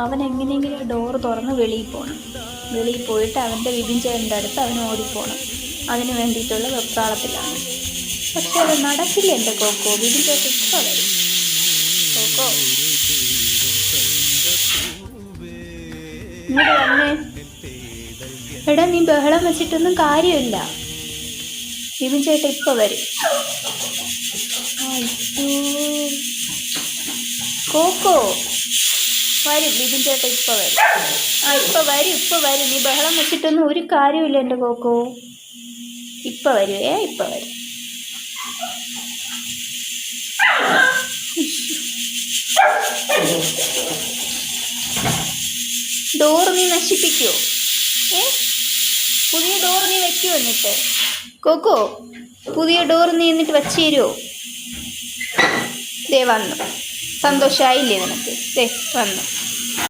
അവൻ എങ്ങനെയെങ്കിലും ഡോറ് തുറന്ന് വെളിയിൽ പോകണം. വെളിയിൽ പോയിട്ട് അവൻ്റെ വിപിൻ ചേട്ടൻ്റെ അടുത്ത് അവന് ഓടിപ്പോകണം. അതിന് വേണ്ടിയിട്ടുള്ള വെപ്രാളത്തിലാണ്. പക്ഷെ അത് നടക്കില്ല എൻ്റെ കോക്കോ. വിപിൻ ചേട്ടൻ ഇപ്പോൾ വരും. കോക്കോ ഇങ്ങോട്ട് വന്നേ. എടാ നീ ബഹളം വെച്ചിട്ടൊന്നും കാര്യമില്ല. വിപിൻ ചേട്ടൻ ഇപ്പോൾ വരും. കോക്കോ വരും. വിപിൻ ചേട്ടൻ ഇപ്പോൾ വരും. ഇപ്പോൾ വരും. നീ ബഹളം വെച്ചിട്ടൊന്നും ഒരു കാര്യമില്ല എൻ്റെ കോക്കോ. ഇപ്പോൾ വരുവേ, ഇപ്പോൾ വരും. ഡോറ് നീ നശിപ്പിക്കുമോ? പുതിയ ഡോറ് നീ വെക്കുമോ? എന്നിട്ട് കോക്കോ പുതിയ ഡോറ് നീ എന്നിട്ട് വച്ചു തരുമോ? ദേ വന്നു. സന്തോഷമായില്ലേ നിനക്ക്? ദേ വന്നു.